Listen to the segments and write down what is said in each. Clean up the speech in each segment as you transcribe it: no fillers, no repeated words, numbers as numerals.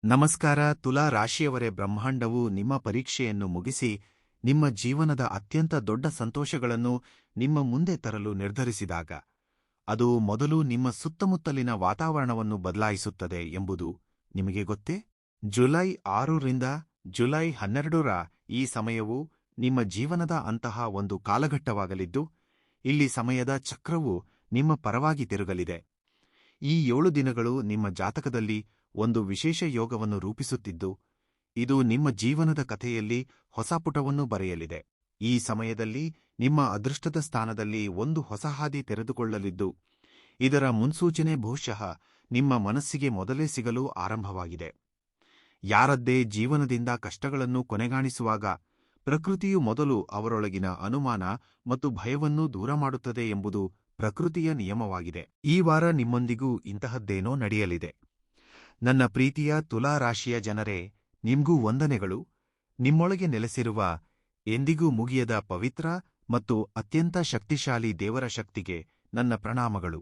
ನಮಸ್ಕಾರ. ತುಲಾ ರಾಶಿಯವರೇ, ಬ್ರಹ್ಮಾಂಡವು ನಿಮ್ಮ ಪರೀಕ್ಷೆಯನ್ನು ಮುಗಿಸಿ ನಿಮ್ಮ ಜೀವನದ ಅತ್ಯಂತ ದೊಡ್ಡ ಸಂತೋಷಗಳನ್ನು ನಿಮ್ಮ ಮುಂದೆ ತರಲು ನಿರ್ಧರಿಸಿದಾಗ ಅದು ಮೊದಲು ನಿಮ್ಮ ಸುತ್ತಮುತ್ತಲಿನ ವಾತಾವರಣವನ್ನು ಬದಲಾಯಿಸುತ್ತದೆ ಎಂಬುದು ನಿಮಗೆ ಗೊತ್ತೇ? ಜುಲೈ 6 ರಿಂದ ಜುಲೈ 12 ರ ಈ ಸಮಯವು ನಿಮ್ಮ ಜೀವನದ ಅಂತಹ ಒಂದು ಕಾಲಘಟ್ಟವಾಗಲಿದ್ದು, ಇಲ್ಲಿ ಸಮಯದ ಚಕ್ರವು ನಿಮ್ಮ ಪರವಾಗಿ ತಿರುಗಲಿದೆ. ಈ 7 ದಿನಗಳು ನಿಮ್ಮ ಜಾತಕದಲ್ಲಿ ಒಂದು ವಿಶೇಷ ಯೋಗವನ್ನು ರೂಪಿಸುತ್ತಿದ್ದು, ಇದು ನಿಮ್ಮ ಜೀವನದ ಕಥೆಯಲ್ಲಿ ಹೊಸ ಪುಟವನ್ನು ಬರೆಯಲಿದೆ. ಈ ಸಮಯದಲ್ಲಿ ನಿಮ್ಮ ಅದೃಷ್ಟದ ಸ್ಥಾನದಲ್ಲಿ ಒಂದು ಹೊಸ ಹಾದಿ ತೆರೆದುಕೊಳ್ಳಲಿದ್ದು, ಇದರ ಮುನ್ಸೂಚನೆ ಬಹುಶಃ ನಿಮ್ಮ ಮನಸ್ಸಿಗೆ ಮೊದಲೇ ಸಿಗಲು ಆರಂಭವಾಗಿದೆ. ಯಾರದ್ದೇ ಜೀವನದಿಂದ ಕಷ್ಟಗಳನ್ನು ಕೊನೆಗಾಣಿಸುವಾಗ ಪ್ರಕೃತಿಯು ಮೊದಲು ಅವರೊಳಗಿನ ಅನುಮಾನ ಮತ್ತು ಭಯವನ್ನು ದೂರ ಮಾಡುತ್ತದೆ ಎಂಬುದು ಪ್ರಕೃತಿಯ ನಿಯಮವಾಗಿದೆ. ಈ ವಾರ ನಿಮ್ಮೊಂದಿಗೂ ಇಂತಹದ್ದೇನೋ ನಡೆಯಲಿದೆ. ನನ್ನ ಪ್ರೀತಿಯ ತುಲಾ ರಾಶಿಯ ಜನರೇ, ನಿಮ್ಗೂ ವಂದನೆಗಳು. ನಿಮ್ಮೊಳಗೆ ನೆಲೆಸಿರುವ ಎಂದಿಗೂ ಮುಗಿಯದ ಪವಿತ್ರ ಮತ್ತು ಅತ್ಯಂತ ಶಕ್ತಿಶಾಲಿ ದೇವರ ಶಕ್ತಿಗೆ ನನ್ನ ಪ್ರಣಾಮಗಳು.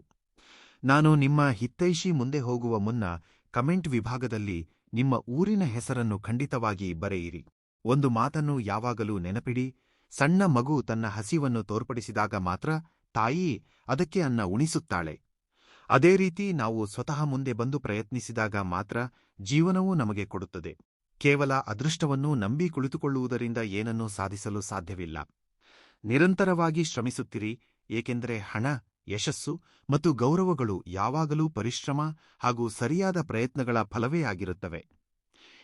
ನಾನು ನಿಮ್ಮ ಹಿತೈಷಿ ಮುಂದೆ ಹೋಗುವ ಮುನ್ನ ಕಮೆಂಟ್ ವಿಭಾಗದಲ್ಲಿ ನಿಮ್ಮ ಊರಿನ ಹೆಸರನ್ನು ಖಂಡಿತವಾಗಿ ಬರೆಯಿರಿ. ಒಂದು ಮಾತನ್ನು ಯಾವಾಗಲೂ ನೆನಪಿಡಿ: ಸಣ್ಣ ಮಗು ತನ್ನ ಹಸಿವನ್ನು ತೋರ್ಪಡಿಸಿದಾಗ ಮಾತ್ರ ತಾಯಿ ಅದಕ್ಕೆ ಅನ್ನ ಉಣಿಸುತ್ತಾಳೆ. ಅದೇ ರೀತಿ ನಾವು ಸ್ವತಃ ಮುಂದೆ ಬಂದು ಪ್ರಯತ್ನಿಸಿದಾಗ ಮಾತ್ರ ಜೀವನವೂ ನಮಗೆ ಕೊಡುತ್ತದೆ. ಕೇವಲ ಅದೃಷ್ಟವನ್ನು ನಂಬಿ ಕುಳಿತುಕೊಳ್ಳುವುದರಿಂದ ಏನನ್ನೂ ಸಾಧಿಸಲು ಸಾಧ್ಯವಿಲ್ಲ. ನಿರಂತರವಾಗಿ ಶ್ರಮಿಸುತ್ತಿರಿ, ಏಕೆಂದರೆ ಹಣ, ಯಶಸ್ಸು ಮತ್ತು ಗೌರವಗಳು ಯಾವಾಗಲೂ ಪರಿಶ್ರಮ ಹಾಗೂ ಸರಿಯಾದ ಪ್ರಯತ್ನಗಳ ಫಲವೇ ಆಗಿರುತ್ತವೆ.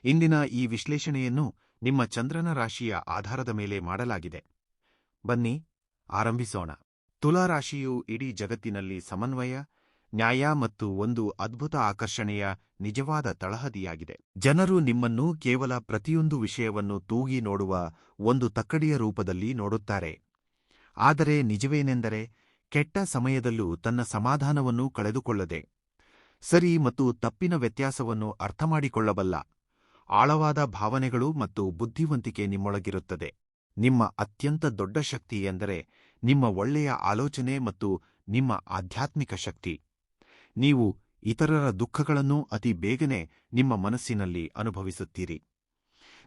ಇಂದಿನ ಈ ವಿಶ್ಲೇಷಣೆಯನ್ನು ನಿಮ್ಮ ಚಂದ್ರನ ರಾಶಿಯ ಆಧಾರದ ಮೇಲೆ ಮಾಡಲಾಗಿದೆ. ಬನ್ನಿ ಆರಂಭಿಸೋಣ. ತುಲಾ ರಾಶಿಯು ಇಡೀ ಜಗತ್ತಿನಲ್ಲಿ ಸಮನ್ವಯ, ನ್ಯಾಯ ಮತ್ತು ಒಂದು ಅದ್ಭುತ ಆಕರ್ಷಣೆಯ ನಿಜವಾದ ತಳಹದಿಯಾಗಿದೆ. ಜನರು ನಿಮ್ಮನ್ನು ಕೇವಲ ಪ್ರತಿಯೊಂದು ವಿಷಯವನ್ನು ತೂಗಿ ನೋಡುವ ಒಂದು ತಕ್ಕಡಿಯ ರೂಪದಲ್ಲಿ ನೋಡುತ್ತಾರೆ. ಆದರೆ ನಿಜವೇನೆಂದರೆ, ಕೆಟ್ಟ ಸಮಯದಲ್ಲೂ ತನ್ನ ಸಮಾಧಾನವನ್ನು ಕಳೆದುಕೊಳ್ಳದೆ ಸರಿ ಮತ್ತು ತಪ್ಪಿನ ವ್ಯತ್ಯಾಸವನ್ನು ಅರ್ಥಮಾಡಿಕೊಳ್ಳಬಲ್ಲ ಆಳವಾದ ಭಾವನೆಗಳು ಮತ್ತು ಬುದ್ಧಿವಂತಿಕೆ ನಿಮ್ಮೊಳಗಿರುತ್ತದೆ. ನಿಮ್ಮ ಅತ್ಯಂತ ದೊಡ್ಡ ಶಕ್ತಿ ಎಂದರೆ ನಿಮ್ಮ ಒಳ್ಳೆಯ ಆಲೋಚನೆ ಮತ್ತು ನಿಮ್ಮ ಆಧ್ಯಾತ್ಮಿಕ ಶಕ್ತಿ. ನೀವು ಇತರರ ದುಃಖಗಳನ್ನು ಅತಿ ಬೇಗನೆ ನಿಮ್ಮ ಮನಸ್ಸಿನಲ್ಲಿ ಅನುಭವಿಸುತ್ತೀರಿ.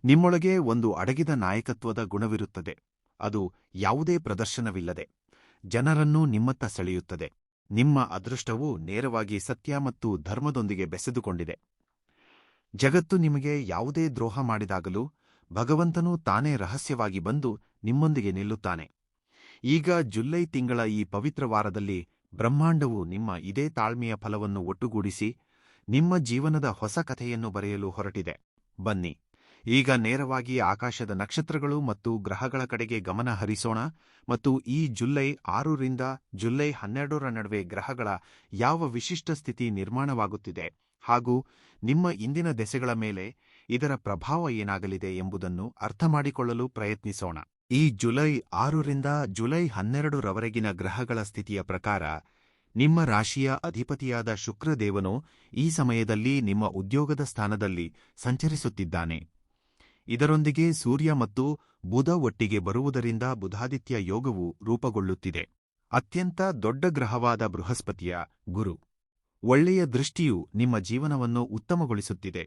ನಿಮ್ಮೊಳಗೆ ಒಂದು ಅಡಗಿದ ನಾಯಕತ್ವದ ಗುಣವಿರುತ್ತದೆ. ಅದು ಯಾವುದೇ ಪ್ರದರ್ಶನವಿಲ್ಲದೆ ಜನರನ್ನು ನಿಮ್ಮತ್ತ ಸೆಳೆಯುತ್ತದೆ. ನಿಮ್ಮ ಅದೃಷ್ಟವು ನೇರವಾಗಿ ಸತ್ಯ ಮತ್ತು ಧರ್ಮದೊಂದಿಗೆ ಬೆಸೆದುಕೊಂಡಿದೆ. ಜಗತ್ತು ನಿಮಗೆ ಯಾವುದೇ ದ್ರೋಹ ಮಾಡಿದಾಗಲೂ ಭಗವಂತನು ತಾನೇ ರಹಸ್ಯವಾಗಿ ಬಂದು ನಿಮ್ಮೊಂದಿಗೆ ನಿಲ್ಲುತ್ತಾನೆ. ಈಗ ಜುಲೈ ತಿಂಗಳ ಈ ಪವಿತ್ರ ವಾರದಲ್ಲಿ ಬ್ರಹ್ಮಾಂಡವು ನಿಮ್ಮ ಇದೇ ತಾಳ್ಮೆಯ ಫಲವನ್ನು ಒಟ್ಟುಗೂಡಿಸಿ ನಿಮ್ಮ ಜೀವನದ ಹೊಸ ಕಥೆಯನ್ನು ಬರೆಯಲು ಹೊರಟಿದೆ. ಬನ್ನಿ ಈಗ ನೇರವಾಗಿ ಆಕಾಶದ ನಕ್ಷತ್ರಗಳು ಮತ್ತು ಗ್ರಹಗಳ ಕಡೆಗೆ ಗಮನ ಹರಿಸೋಣ ಮತ್ತು ಈ ಜುಲೈ 6 ರಿಂದ ಜುಲೈ 12 ರ ನಡುವೆ ಗ್ರಹಗಳ ಯಾವ ವಿಶಿಷ್ಟ ಸ್ಥಿತಿ ನಿರ್ಮಾಣವಾಗುತ್ತಿದೆ ಹಾಗೂ ನಿಮ್ಮ ಇಂದಿನ ದೆಸೆಗಳ ಮೇಲೆ ಇದರ ಪ್ರಭಾವ ಏನಾಗಲಿದೆ ಎಂಬುದನ್ನು ಅರ್ಥಮಾಡಿಕೊಳ್ಳಲು ಪ್ರಯತ್ನಿಸೋಣ. ಈ ಜುಲೈ 6 ರಿಂದ ಜುಲೈ 12 ರವರೆಗಿನ ಗ್ರಹಗಳ ಸ್ಥಿತಿಯ ಪ್ರಕಾರ, ನಿಮ್ಮ ರಾಶಿಯ ಅಧಿಪತಿಯಾದ ಶುಕ್ರದೇವನು ಈ ಸಮಯದಲ್ಲಿ ನಿಮ್ಮ ಉದ್ಯೋಗದ ಸ್ಥಾನದಲ್ಲಿ ಸಂಚರಿಸುತ್ತಿದ್ದಾನೆ. ಇದರೊಂದಿಗೆ ಸೂರ್ಯ ಮತ್ತು ಬುಧ ಒಟ್ಟಿಗೆ ಬರುವುದರಿಂದ ಬುಧಾದಿತ್ಯ ಯೋಗವು ರೂಪುಗೊಳ್ಳುತ್ತಿದೆ. ಅತ್ಯಂತ ದೊಡ್ಡ ಗ್ರಹವಾದ ಬೃಹಸ್ಪತಿಯ ಗುರು ಒಳ್ಳೆಯ ದೃಷ್ಟಿಯು ನಿಮ್ಮ ಜೀವನವನ್ನು ಉತ್ತಮಗೊಳಿಸುತ್ತಿದೆ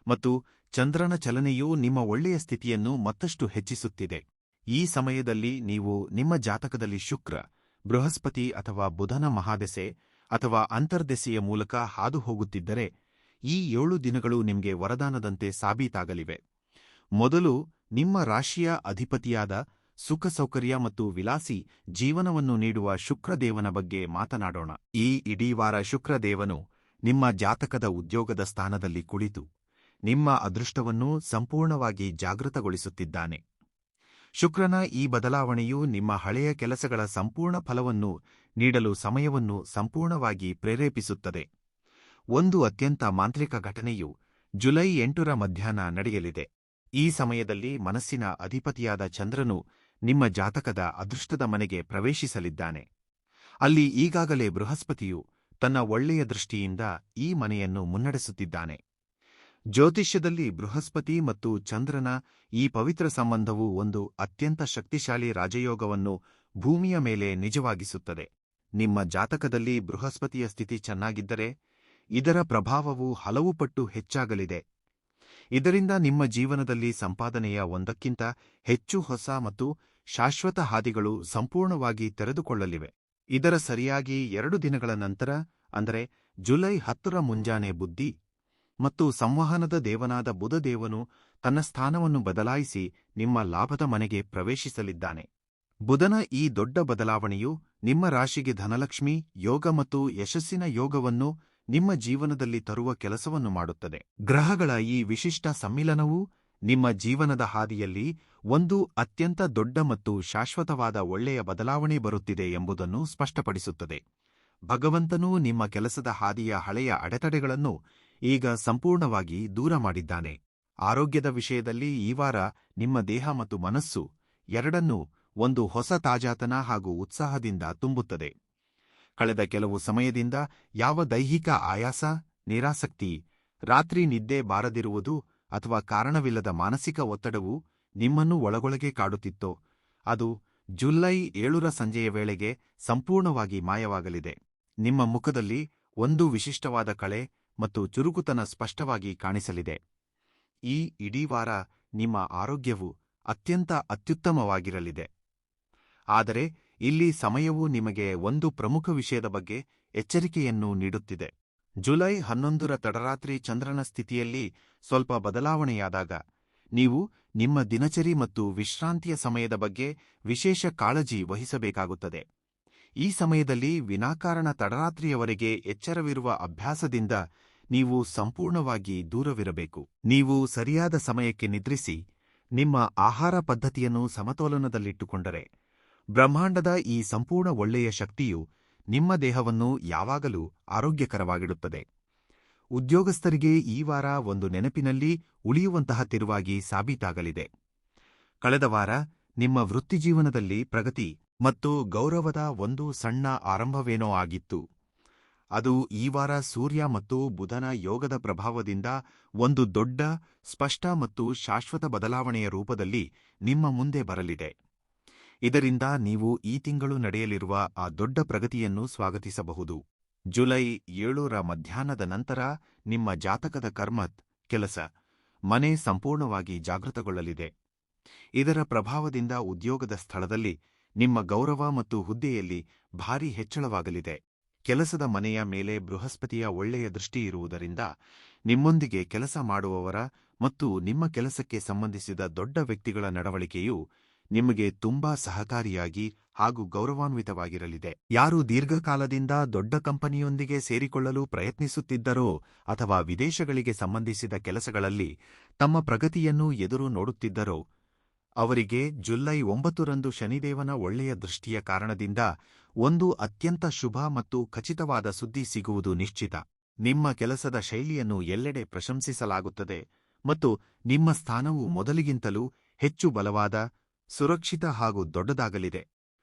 ಮತ್ತು ಚಂದ್ರನ ಚಲನೆಯು ನಿಮ್ಮ ಒಳ್ಳೆಯ ಸ್ಥಿತಿಯನ್ನು ಮತ್ತಷ್ಟು ಹೆಚ್ಚಿಸುತ್ತಿದೆ. ಈ ಸಮಯದಲ್ಲಿ ನೀವು ನಿಮ್ಮ ಜಾತಕದಲ್ಲಿ ಶುಕ್ರ, ಬೃಹಸ್ಪತಿ ಅಥವಾ ಬುಧನ ಮಹಾದೆಸೆ ಅಥವಾ ಅಂತರ್ದೆಸೆಯ ಮೂಲಕ ಹಾದು ಹೋಗುತ್ತಿದ್ದರೆ, ಈ 7 ದಿನಗಳು ನಿಮಗೆ ವರದಾನದಂತೆ ಸಾಬೀತಾಗಲಿವೆ. ಮೊದಲು ನಿಮ್ಮ ರಾಶಿಯ ಅಧಿಪತಿಯಾದ ಸುಖ ಸೌಕರ್ಯ ಮತ್ತು ವಿಲಾಸಿ ಜೀವನವನ್ನು ನೀಡುವ ಶುಕ್ರದೇವನ ಬಗ್ಗೆ ಮಾತನಾಡೋಣ. ಈ ಇಡೀ ವಾರ ಶುಕ್ರದೇವನು ನಿಮ್ಮ ಜಾತಕದ ಉದ್ಯೋಗದ ಸ್ಥಾನದಲ್ಲಿ ಕುಳಿತು ನಿಮ್ಮ ಅದೃಷ್ಟವನ್ನು ಸಂಪೂರ್ಣವಾಗಿ ಜಾಗೃತಗೊಳಿಸುತ್ತಿದ್ದಾನೆ. ಶುಕ್ರನ ಈ ಬದಲಾವಣೆಯು ನಿಮ್ಮ ಹಳೆಯ ಕೆಲಸಗಳ ಸಂಪೂರ್ಣ ಫಲವನ್ನು ನೀಡಲು ಸಮಯವನ್ನು ಸಂಪೂರ್ಣವಾಗಿ ಪ್ರೇರೇಪಿಸುತ್ತದೆ. ಒಂದು ಅತ್ಯಂತ ಮಾಂತ್ರಿಕ ಘಟನೆಯು ಜುಲೈ 8 ರ ಮಧ್ಯಾಹ್ನ ನಡೆಯಲಿದೆ. ಈ ಸಮಯದಲ್ಲಿ ಮನಸ್ಸಿನ ಅಧಿಪತಿಯಾದ ಚಂದ್ರನು ನಿಮ್ಮ ಜಾತಕದ ಅದೃಷ್ಟದ ಮನೆಗೆ ಪ್ರವೇಶಿಸಲಿದ್ದಾನೆ. ಅಲ್ಲಿ ಈಗಾಗಲೇ ಬೃಹಸ್ಪತಿಯು ತನ್ನ ಒಳ್ಳೆಯ ದೃಷ್ಟಿಯಿಂದ ಈ ಮನೆಯನ್ನು ಮುನ್ನಡೆಸುತ್ತಿದ್ದಾನೆ. ಜ್ಯೋತಿಷ್ಯದಲ್ಲಿ ಬೃಹಸ್ಪತಿ ಮತ್ತು ಚಂದ್ರನ ಈ ಪವಿತ್ರ ಸಂಬಂಧವು ಒಂದು ಅತ್ಯಂತ ಶಕ್ತಿಶಾಲಿ ರಾಜಯೋಗವನ್ನು ಭೂಮಿಯ ಮೇಲೆ ನಿಜವಾಗಿಸುತ್ತದೆ. ನಿಮ್ಮ ಜಾತಕದಲ್ಲಿ ಬೃಹಸ್ಪತಿಯ ಸ್ಥಿತಿ ಚೆನ್ನಾಗಿದ್ದರೆ ಇದರ ಪ್ರಭಾವವು ಹಲವು ಪಟ್ಟು ಹೆಚ್ಚಾಗಲಿದೆ. ಇದರಿಂದ ನಿಮ್ಮ ಜೀವನದಲ್ಲಿ ಸಂಪಾದನೆಯ ಒಂದಕ್ಕಿಂತ ಹೆಚ್ಚು ಹೊಸ ಮತ್ತು ಶಾಶ್ವತ ಹಾದಿಗಳು ಸಂಪೂರ್ಣವಾಗಿ ತೆರೆದುಕೊಳ್ಳಲಿವೆ. ಇದರ ಸರಿಯಾಗಿ 2 ದಿನಗಳ ನಂತರ, ಅಂದರೆ ಜುಲೈ 10ರ ಮುಂಜಾನೆ ಬುದ್ಧಿ ಮತ್ತು ಸಂವಹನದ ದೇವನಾದ ಬುಧದೇವನು ತನ್ನ ಸ್ಥಾನವನ್ನು ಬದಲಾಯಿಸಿ ನಿಮ್ಮ ಲಾಭದ ಮನೆಗೆ ಪ್ರವೇಶಿಸಲಿದ್ದಾನೆ. ಬುಧನ ಈ ದೊಡ್ಡ ಬದಲಾವಣೆಯು ನಿಮ್ಮ ರಾಶಿಗೆ ಧನಲಕ್ಷ್ಮಿ ಯೋಗ ಮತ್ತು ಯಶಸ್ಸಿನ ಯೋಗವನ್ನು ನಿಮ್ಮ ಜೀವನದಲ್ಲಿ ತರುವ ಕೆಲಸವನ್ನು ಮಾಡುತ್ತದೆ. ಗ್ರಹಗಳ ಈ ವಿಶಿಷ್ಟ ಸಮ್ಮಿಲನವು ನಿಮ್ಮ ಜೀವನದ ಹಾದಿಯಲ್ಲಿ ಒಂದು ಅತ್ಯಂತ ದೊಡ್ಡ ಮತ್ತು ಶಾಶ್ವತವಾದ ಒಳ್ಳೆಯ ಬದಲಾವಣೆ ಬರುತ್ತಿದೆ ಎಂಬುದನ್ನು ಸ್ಪಷ್ಟಪಡಿಸುತ್ತದೆ. ಭಗವಂತನೂ ನಿಮ್ಮ ಕೆಲಸದ ಹಾದಿಯ ಹಳೆಯ ಅಡೆತಡೆಗಳನ್ನು ಈಗ ಸಂಪೂರ್ಣವಾಗಿ ದೂರ ಮಾಡಿದ್ದಾನೆ. ಆರೋಗ್ಯದ ವಿಷಯದಲ್ಲಿ ಈ ವಾರ ನಿಮ್ಮ ದೇಹ ಮತ್ತು ಮನಸ್ಸು ಎರಡನ್ನೂ ಒಂದು ಹೊಸ ತಾಜಾತನ ಹಾಗೂ ಉತ್ಸಾಹದಿಂದ ತುಂಬುತ್ತದೆ. ಕಳೆದ ಕೆಲವು ಸಮಯದಿಂದ ಯಾವ ದೈಹಿಕ ಆಯಾಸ, ನಿರಾಸಕ್ತಿ, ರಾತ್ರಿ ನಿದ್ದೆ ಬಾರದಿರುವುದು ಅಥವಾ ಕಾರಣವಿಲ್ಲದ ಮಾನಸಿಕ ಒತ್ತಡವು ನಿಮ್ಮನ್ನು ಒಳಗೊಳಗೆ ಕಾಡುತ್ತಿತ್ತೋ ಅದು ಜುಲೈ 7ರ ಸಂಜೆಯ ವೇಳೆಗೆ ಸಂಪೂರ್ಣವಾಗಿ ಮಾಯವಾಗಲಿದೆ. ನಿಮ್ಮ ಮುಖದಲ್ಲಿ ಒಂದು ವಿಶಿಷ್ಟವಾದ ಕಳೆ ಮತ್ತು ಚುರುಕುತನ ಸ್ಪಷ್ಟವಾಗಿ ಕಾಣಿಸಲಿದೆ. ಈ ಇಡೀ ವಾರ ನಿಮ್ಮ ಆರೋಗ್ಯವು ಅತ್ಯಂತ ಅತ್ಯುತ್ತಮವಾಗಿರಲಿದೆ. ಆದರೆ ಇಲ್ಲಿ ಸಮಯವು ನಿಮಗೆ ಒಂದು ಪ್ರಮುಖ ವಿಷಯದ ಬಗ್ಗೆ ಎಚ್ಚರಿಕೆಯನ್ನು ನೀಡುತ್ತಿದೆ. ಜುಲೈ 11ರ ತಡರಾತ್ರಿ ಚಂದ್ರನ ಸ್ಥಿತಿಯಲ್ಲಿ ಸ್ವಲ್ಪ ಬದಲಾವಣೆಯಾದಾಗ ನೀವು ನಿಮ್ಮ ದಿನಚರಿ ಮತ್ತು ವಿಶ್ರಾಂತಿಯ ಸಮಯದ ಬಗ್ಗೆ ವಿಶೇಷ ಕಾಳಜಿ ವಹಿಸಬೇಕಾಗುತ್ತದೆ. ಈ ಸಮಯದಲ್ಲಿ ವಿನಾಕಾರಣ ತಡರಾತ್ರಿಯವರೆಗೆ ಎಚ್ಚರವಿರುವ ಅಭ್ಯಾಸದಿಂದ ನೀವು ಸಂಪೂರ್ಣವಾಗಿ ದೂರವಿರಬೇಕು. ನೀವು ಸರಿಯಾದ ಸಮಯಕ್ಕೆ ನಿದ್ರಿಸಿ ನಿಮ್ಮ ಆಹಾರ ಪದ್ಧತಿಯನ್ನು ಸಮತೋಲನದಲ್ಲಿಟ್ಟುಕೊಂಡರೆ ಬ್ರಹ್ಮಾಂಡದ ಈ ಸಂಪೂರ್ಣ ಒಳ್ಳೆಯ ಶಕ್ತಿಯು ನಿಮ್ಮ ದೇಹವನ್ನು ಯಾವಾಗಲೂ ಆರೋಗ್ಯಕರವಾಗಿಡುತ್ತದೆ. ಉದ್ಯೋಗಸ್ಥರಿಗೆ ಈ ವಾರ ಒಂದು ನೆನಪಿನಲ್ಲಿ ಉಳಿಯುವಂತಹ ತಿರುವಾಗಿ ಸಾಬೀತಾಗಲಿದೆ. ಕಳೆದ ವಾರ ನಿಮ್ಮ ವೃತ್ತಿಜೀವನದಲ್ಲಿ ಪ್ರಗತಿ ಮತ್ತು ಗೌರವದ ಒಂದು ಸಣ್ಣ ಆರಂಭವೇನೋ ಆಗಿತ್ತು. ಅದು ಈ ವಾರ ಸೂರ್ಯ ಮತ್ತು ಬುಧನ ಯೋಗದ ಪ್ರಭಾವದಿಂದ ಒಂದು ದೊಡ್ಡ, ಸ್ಪಷ್ಟ ಮತ್ತು ಶಾಶ್ವತ ಬದಲಾವಣೆಯ ರೂಪದಲ್ಲಿ ನಿಮ್ಮ ಮುಂದೆ ಬರಲಿದೆ. ಇದರಿಂದ ನೀವು ಈ ತಿಂಗಳು ನಡೆಯಲಿರುವ ಆ ದೊಡ್ಡ ಪ್ರಗತಿಯನ್ನು ಸ್ವಾಗತಿಸಬಹುದು. ಜುಲೈ 7ರ ಮಧ್ಯಾಹ್ನದ ನಂತರ ನಿಮ್ಮ ಜಾತಕದ ಕರ್ಮತ್, ಕೆಲಸ, ಮನೆ ಸಂಪೂರ್ಣವಾಗಿ ಜಾಗೃತಗೊಳ್ಳಲಿದೆ. ಇದರ ಪ್ರಭಾವದಿಂದ ಉದ್ಯೋಗದ ಸ್ಥಳದಲ್ಲಿ ನಿಮ್ಮ ಗೌರವ ಮತ್ತು ಹುದ್ದೆಯಲ್ಲಿ ಭಾರೀ ಹೆಚ್ಚಳವಾಗಲಿದೆ. ಕೆಲಸದ ಮನೆಯ ಮೇಲೆ ಬೃಹಸ್ಪತಿಯ ಒಳ್ಳೆಯ ದೃಷ್ಟಿಯಿರುವುದರಿಂದ ನಿಮ್ಮೊಂದಿಗೆ ಕೆಲಸ ಮಾಡುವವರ ಮತ್ತು ನಿಮ್ಮ ಕೆಲಸಕ್ಕೆ ಸಂಬಂಧಿಸಿದ ದೊಡ್ಡ ವ್ಯಕ್ತಿಗಳ ನಡವಳಿಕೆಯು ನಿಮಗೆ ತುಂಬಾ ಸಹಕಾರಿಯಾಗಿ ಹಾಗೂ ಗೌರವಾನ್ವಿತವಾಗಿರಲಿದೆ. ಯಾರು ದೀರ್ಘಕಾಲದಿಂದ ದೊಡ್ಡ ಕಂಪನಿಯೊಂದಿಗೆ ಸೇರಿಕೊಳ್ಳಲು ಪ್ರಯತ್ನಿಸುತ್ತಿದ್ದರೋ ಅಥವಾ ವಿದೇಶಗಳಿಗೆ ಸಂಬಂಧಿಸಿದ ಕೆಲಸಗಳಲ್ಲಿ ತಮ್ಮ ಪ್ರಗತಿಯನ್ನು ಎದುರು ನೋಡುತ್ತಿದ್ದರೋ ಅವರಿಗೆ ಜುಲೈ 9ರಂದು ಶನಿದೇವನ ಒಳ್ಳೆಯ ದೃಷ್ಟಿಯ ಕಾರಣದಿಂದ ಒಂದು ಅತ್ಯಂತ ಶುಭ ಮತ್ತು ಖಚಿತವಾದ ಸುದ್ದಿ ಸಿಗುವುದು ನಿಶ್ಚಿತ. ನಿಮ್ಮ ಕೆಲಸದ ಶೈಲಿಯನ್ನು ಎಲ್ಲೆಡೆ ಪ್ರಶಂಸಿಸಲಾಗುತ್ತದೆ ಮತ್ತು ನಿಮ್ಮ ಸ್ಥಾನವು ಮೊದಲಿಗಿಂತಲೂ ಹೆಚ್ಚು ಬಲವಾದ, ಸುರಕ್ಷಿತ ಹಾಗೂ ದೊಡ್ಡದಾಗಲಿದೆ.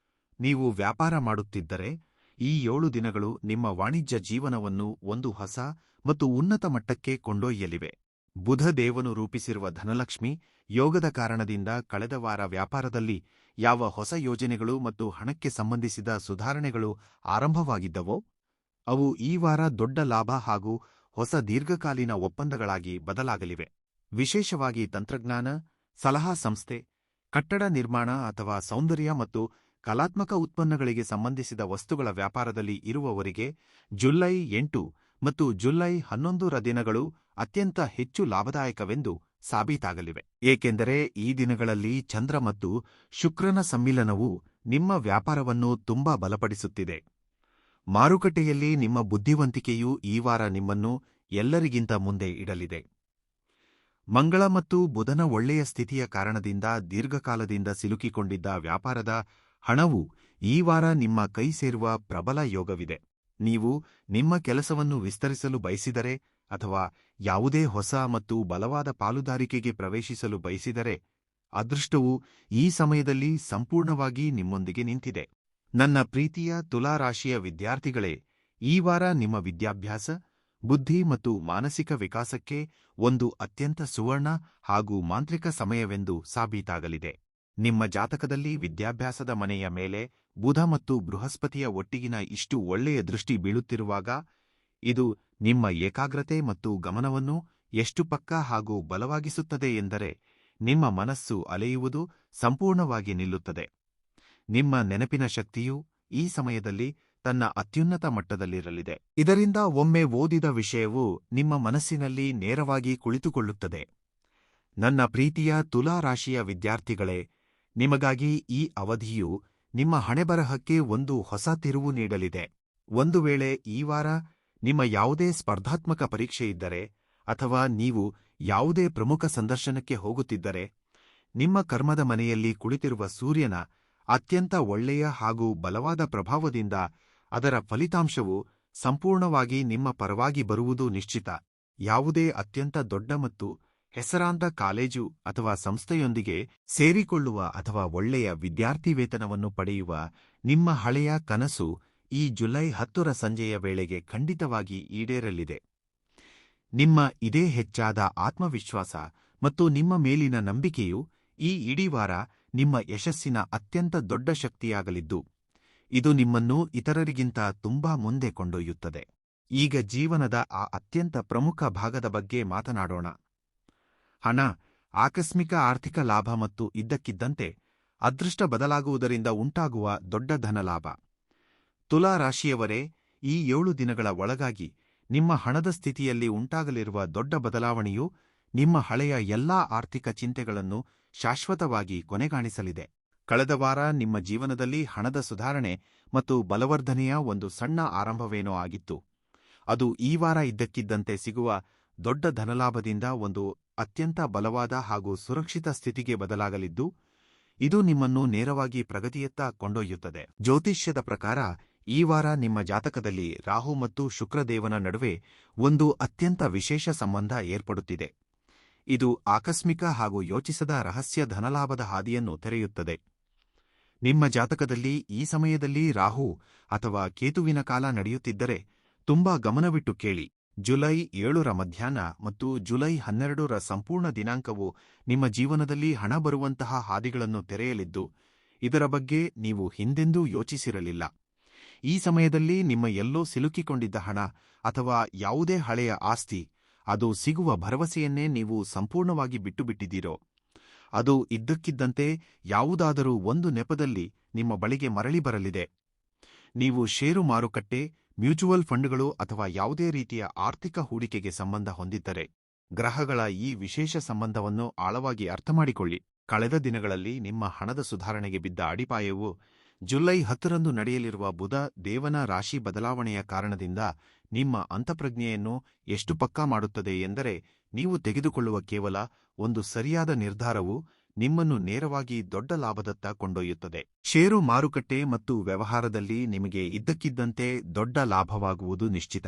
ನೀವು ವ್ಯಾಪಾರ ಮಾಡುತ್ತಿದ್ದರೆ ಈ 7 ದಿನಗಳು ನಿಮ್ಮ ವಾಣಿಜ್ಯ ಜೀವನವನ್ನು ಒಂದು ಹೊಸ ಮತ್ತು ಉನ್ನತ ಮಟ್ಟಕ್ಕೆ ಕೊಂಡೊಯ್ಯಲಿವೆ. ಬುಧ ದೇವನು ರೂಪಿಸಿರುವ ಧನಲಕ್ಷ್ಮಿ ಯೋಗದ ಕಾರಣದಿಂದ ಕಳೆದ ವಾರ ವ್ಯಾಪಾರದಲ್ಲಿ ಯಾವ ಹೊಸ ಯೋಜನೆಗಳು ಮತ್ತು ಹಣಕ್ಕೆ ಸಂಬಂಧಿಸಿದ ಸುಧಾರಣೆಗಳು ಆರಂಭವಾಗಿದ್ದವೋ ಅವು ಈ ವಾರ ದೊಡ್ಡ ಲಾಭ ಹಾಗೂ ಹೊಸ ದೀರ್ಘಕಾಲೀನ ಒಪ್ಪಂದಗಳಾಗಿ ಬದಲಾಗಲಿವೆ. ವಿಶೇಷವಾಗಿ ತಂತ್ರಜ್ಞಾನ, ಸಲಹಾ ಸಂಸ್ಥೆ, ಕಟ್ಟಡ ನಿರ್ಮಾಣ ಅಥವಾ ಸೌಂದರ್ಯ ಮತ್ತು ಕಲಾತ್ಮಕ ಉತ್ಪನ್ನಗಳಿಗೆ ಸಂಬಂಧಿಸಿದ ವಸ್ತುಗಳ ವ್ಯಾಪಾರದಲ್ಲಿ ಇರುವವರಿಗೆ ಜುಲೈ 8 ಮತ್ತು ಜುಲೈ 11ರ ದಿನಗಳು ಅತ್ಯಂತ ಹೆಚ್ಚು ಲಾಭದಾಯಕವೆಂದು ಸಾಬೀತಾಗಲಿವೆ. ಏಕೆಂದರೆ ಈ ದಿನಗಳಲ್ಲಿ ಚಂದ್ರ ಮತ್ತು ಶುಕ್ರನ ಸಮ್ಮಿಲನವು ನಿಮ್ಮ ವ್ಯಾಪಾರವನ್ನು ತುಂಬಾ ಬಲಪಡಿಸುತ್ತಿದೆ. ಮಾರುಕಟ್ಟೆಯಲ್ಲಿ ನಿಮ್ಮ ಬುದ್ಧಿವಂತಿಕೆಯು ಈ ವಾರ ನಿಮ್ಮನ್ನು ಎಲ್ಲರಿಗಿಂತ ಮುಂದೆ ಇಡಲಿದೆ. ಮಂಗಳ ಮತ್ತು ಬುಧನ ಒಳ್ಳೆಯ ಸ್ಥಿತಿಯ ಕಾರಣದಿಂದ ದೀರ್ಘಕಾಲದಿಂದ ಸಿಲುಕಿಕೊಂಡಿದ್ದ ವ್ಯಾಪಾರದ ಹಣವು ಈ ವಾರ ನಿಮ್ಮ ಕೈ ಸೇರುವ ಪ್ರಬಲ ಯೋಗವಿದೆ. ನೀವು ನಿಮ್ಮ ಕೆಲಸವನ್ನು ವಿಸ್ತರಿಸಲು ಬಯಸಿದರೆ ಅಥವಾ ಯಾವುದೇ ಹೊಸ ಮತ್ತು ಬಲವಾದ ಪಾಲುದಾರಿಕೆಗೆ ಪ್ರವೇಶಿಸಲು ಬಯಸಿದರೆ ಅದೃಷ್ಟವು ಈ ಸಮಯದಲ್ಲಿ ಸಂಪೂರ್ಣವಾಗಿ ನಿಮ್ಮೊಂದಿಗೆ ನಿಂತಿದೆ. ನನ್ನ ಪ್ರೀತಿಯ ತುಲಾರಾಶಿಯ ವಿದ್ಯಾರ್ಥಿಗಳೇ, ಈ ವಾರ ನಿಮ್ಮ ವಿದ್ಯಾಭ್ಯಾಸ, ಬುದ್ಧಿ ಮತ್ತು ಮಾನಸಿಕ ವಿಕಾಸಕ್ಕೆ ಒಂದು ಅತ್ಯಂತ ಸುವರ್ಣ ಹಾಗೂ ಮಾಂತ್ರಿಕ ಸಮಯವೆಂದು ಸಾಬೀತಾಗಲಿದೆ. ನಿಮ್ಮ ಜಾತಕದಲ್ಲಿ ವಿದ್ಯಾಭ್ಯಾಸದ ಮನೆಯ ಮೇಲೆ ಬುಧ ಮತ್ತು ಬೃಹಸ್ಪತಿಯ ಒಟ್ಟಿಗಿನ ಇಷ್ಟು ಒಳ್ಳೆಯ ದೃಷ್ಟಿ ಬೀಳುತ್ತಿರುವಾಗ ಇದು ನಿಮ್ಮ ಏಕಾಗ್ರತೆ ಮತ್ತು ಗಮನವನ್ನು ಎಷ್ಟು ಪಕ್ಕಾ ಹಾಗೂ ಬಲವಾಗಿಸುತ್ತದೆ ಎಂದರೆ ನಿಮ್ಮ ಮನಸ್ಸು ಅಲೆಯುವುದು ಸಂಪೂರ್ಣವಾಗಿ ನಿಲ್ಲುತ್ತದೆ. ನಿಮ್ಮ ನೆನಪಿನ ಶಕ್ತಿಯು ಈ ಸಮಯದಲ್ಲಿ ತನ್ನ ಅತ್ಯುನ್ನತ ಮಟ್ಟದಲ್ಲಿರಲಿದೆ. ಇದರಿಂದ ಒಮ್ಮೆ ಓದಿದ ವಿಷಯವು ನಿಮ್ಮ ಮನಸ್ಸಿನಲ್ಲಿ ನೇರವಾಗಿ ಕುಳಿತುಕೊಳ್ಳುತ್ತದೆ. ನನ್ನ ಪ್ರೀತಿಯ ತುಲಾ ರಾಶಿಯ ವಿದ್ಯಾರ್ಥಿಗಳೇ, ನಿಮಗಾಗಿ ಈ ಅವಧಿಯು ನಿಮ್ಮ ಹಣೆಬರಹಕ್ಕೆ ಒಂದು ಹೊಸ ತಿರುವು ನೀಡಲಿದೆ. ಒಂದು ವೇಳೆ ಈ ವಾರ ನಿಮ್ಮ ಯಾವುದೇ ಸ್ಪರ್ಧಾತ್ಮಕ ಪರೀಕ್ಷೆಯಿದ್ದರೆ ಅಥವಾ ನೀವು ಯಾವುದೇ ಪ್ರಮುಖ ಸಂದರ್ಶನಕ್ಕೆ ಹೋಗುತ್ತಿದ್ದರೆ, ನಿಮ್ಮ ಕರ್ಮದ ಮನೆಯಲ್ಲಿ ಕುಳಿತಿರುವ ಸೂರ್ಯನ ಅತ್ಯಂತ ಒಳ್ಳೆಯ ಹಾಗೂ ಬಲವಾದ ಪ್ರಭಾವದಿಂದ ಅದರ ಫಲಿತಾಂಶವು ಸಂಪೂರ್ಣವಾಗಿ ನಿಮ್ಮ ಪರವಾಗಿ ಬರುವುದು ನಿಶ್ಚಿತ. ಯಾವುದೇ ಅತ್ಯಂತ ದೊಡ್ಡ ಮತ್ತು ಹೆಸರಾಂತ ಕಾಲೇಜು ಅಥವಾ ಸಂಸ್ಥೆಯೊಂದಿಗೆ ಸೇರಿಕೊಳ್ಳುವ ಅಥವಾ ಒಳ್ಳೆಯ ವಿದ್ಯಾರ್ಥಿ ವೇತನವನ್ನು ಪಡೆಯುವ ನಿಮ್ಮ ಹಳೆಯ ಕನಸು ಈ ಜುಲೈ 10ರ ಸಂಜೆಯ ವೇಳೆಗೆ ಖಂಡಿತವಾಗಿ ಈಡೇರಲಿದೆ. ನಿಮ್ಮ ಇದೇ ಹೆಚ್ಚಾದ ಆತ್ಮವಿಶ್ವಾಸ ಮತ್ತು ನಿಮ್ಮ ಮೇಲಿನ ನಂಬಿಕೆಯು ಈ ಇಡೀ ವಾರ ನಿಮ್ಮ ಯಶಸ್ಸಿನ ಅತ್ಯಂತ ದೊಡ್ಡ ಶಕ್ತಿಯಾಗಲಿದ್ದು, ಇದು ನಿಮ್ಮನ್ನು ಇತರರಿಗಿಂತ ತುಂಬಾ ಮುಂದೆ ಕೊಂಡೊಯ್ಯುತ್ತದೆ. ಈಗ ಜೀವನದ ಆ ಅತ್ಯಂತ ಪ್ರಮುಖ ಭಾಗದ ಬಗ್ಗೆ ಮಾತನಾಡೋಣ. ಹಣ, ಆಕಸ್ಮಿಕ ಆರ್ಥಿಕ ಲಾಭ ಮತ್ತು ಇದ್ದಕ್ಕಿದ್ದಂತೆ ಅದೃಷ್ಟ ಬದಲಾಗುವುದರಿಂದ ಉಂಟಾಗುವ ದೊಡ್ಡ ಧನಲಾಭ. ತುಲಾ ರಾಶಿಯವರೇ, ಈ 7 ದಿನಗಳ ಒಳಗಾಗಿ ನಿಮ್ಮ ಹಣದ ಸ್ಥಿತಿಯಲ್ಲಿ ಉಂಟಾಗಲಿರುವ ದೊಡ್ಡ ಬದಲಾವಣೆಯು ನಿಮ್ಮ ಹಳೆಯ ಎಲ್ಲಾ ಆರ್ಥಿಕ ಚಿಂತೆಗಳನ್ನು ಶಾಶ್ವತವಾಗಿ ಕೊನೆಗಾಣಿಸಲಿದೆ. ಕಳೆದ ವಾರ ನಿಮ್ಮ ಜೀವನದಲ್ಲಿ ಹಣದ ಸುಧಾರಣೆ ಮತ್ತು ಬಲವರ್ಧನೆಯ ಒಂದು ಸಣ್ಣ ಆರಂಭವೇನೋ ಆಗಿತ್ತು. ಅದು ಈ ವಾರ ಇದ್ದಕ್ಕಿದ್ದಂತೆ ಸಿಗುವ ದೊಡ್ಡ ಧನಲಾಭದಿಂದ ಒಂದು ಅತ್ಯಂತ ಬಲವಾದ ಹಾಗೂ ಸುರಕ್ಷಿತ ಸ್ಥಿತಿಗೆ ಬದಲಾಗಲಿದ್ದು, ಇದು ನಿಮ್ಮನ್ನು ನೇರವಾಗಿ ಪ್ರಗತಿಯತ್ತ ಕೊಂಡೊಯ್ಯುತ್ತದೆ. ಜ್ಯೋತಿಷ್ಯದ ಪ್ರಕಾರ ಈ ವಾರ ನಿಮ್ಮ ಜಾತಕದಲ್ಲಿ ರಾಹು ಮತ್ತು ಶುಕ್ರದೇವನ ನಡುವೆ ಒಂದು ಅತ್ಯಂತ ವಿಶೇಷ ಸಂಬಂಧ ಏರ್ಪಡುತ್ತಿದೆ. ಇದು ಆಕಸ್ಮಿಕ ಹಾಗೂ ಯೋಚಿಸದ ರಹಸ್ಯ ಧನಲಾಭದ ಹಾದಿಯನ್ನು ತೆರೆಯುತ್ತದೆ. ನಿಮ್ಮ ಜಾತಕದಲ್ಲಿ ಈ ಸಮಯದಲ್ಲಿ ರಾಹು ಅಥವಾ ಕೇತುವಿನ ಕಾಲ ನಡೆಯುತ್ತಿದ್ದರೆ ತುಂಬಾ ಗಮನವಿಟ್ಟು ಕೇಳಿ. ಜುಲೈ 7ರ ಮಧ್ಯಾಹ್ನ ಮತ್ತು ಜುಲೈ 12ರ ಸಂಪೂರ್ಣ ದಿನಾಂಕವು ನಿಮ್ಮ ಜೀವನದಲ್ಲಿ ಹಣ ಬರುವಂತಹ ಹಾದಿಗಳನ್ನು ತೆರೆಯಲಿದ್ದು, ಇದರ ಬಗ್ಗೆ ನೀವು ಹಿಂದೆಂದೂ ಯೋಚಿಸಿರಲಿಲ್ಲ. ಈ ಸಮಯದಲ್ಲಿ ನಿಮ್ಮ ಎಲ್ಲೋ ಸಿಲುಕಿಕೊಂಡಿದ್ದ ಹಣ ಅಥವಾ ಯಾವುದೇ ಹಳೆಯ ಆಸ್ತಿ, ಅದು ಸಿಗುವ ಭರವಸೆಯನ್ನೇ ನೀವು ಸಂಪೂರ್ಣವಾಗಿ ಬಿಟ್ಟುಬಿಟ್ಟಿದ್ದೀರೋ, ಅದು ಇದ್ದಕ್ಕಿದ್ದಂತೆ ಯಾವುದಾದರೂ ಒಂದು ನೆಪದಲ್ಲಿ ನಿಮ್ಮ ಬಳಿಗೆ ಮರಳಿ ಬರಲಿದೆ. ನೀವು ಷೇರು ಮಾರುಕಟ್ಟೆ, ಮ್ಯೂಚುವಲ್ ಫಂಡ್ಗಳು ಅಥವಾ ಯಾವುದೇ ರೀತಿಯ ಆರ್ಥಿಕ ಹೂಡಿಕೆಗೆ ಸಂಬಂಧ ಹೊಂದಿದ್ದರೆ, ಗ್ರಹಗಳ ಈ ವಿಶೇಷ ಸಂಬಂಧವನ್ನು ಆಳವಾಗಿ ಅರ್ಥಮಾಡಿಕೊಳ್ಳಿ. ಕಳೆದ ದಿನಗಳಲ್ಲಿ ನಿಮ್ಮ ಹಣದ ಸುಧಾರಣೆಗೆ ಬಿದ್ದ ಅಡಿಪಾಯವು ಜುಲೈ 10ರಂದು ನಡೆಯಲಿರುವ ಬುಧ ದೇವನ ರಾಶಿ ಬದಲಾವಣೆಯ ಕಾರಣದಿಂದ ನಿಮ್ಮ ಅಂತಃಪ್ರಜ್ಞೆಯನ್ನು ಎಷ್ಟು ಪಕ್ಕಾ ಮಾಡುತ್ತದೆ ಎಂದರೆ, ನೀವು ತೆಗೆದುಕೊಳ್ಳುವ ಕೇವಲ ಒಂದು ಸರಿಯಾದ ನಿರ್ಧಾರವು ನಿಮ್ಮನ್ನು ನೇರವಾಗಿ ದೊಡ್ಡ ಲಾಭದತ್ತ ಕೊಂಡೊಯ್ಯುತ್ತದೆ. ಷೇರು ಮಾರುಕಟ್ಟೆ ಮತ್ತು ವ್ಯವಹಾರದಲ್ಲಿ ನಿಮಗೆ ಇದ್ದಕ್ಕಿದ್ದಂತೆ ದೊಡ್ಡ ಲಾಭವಾಗುವುದು ನಿಶ್ಚಿತ.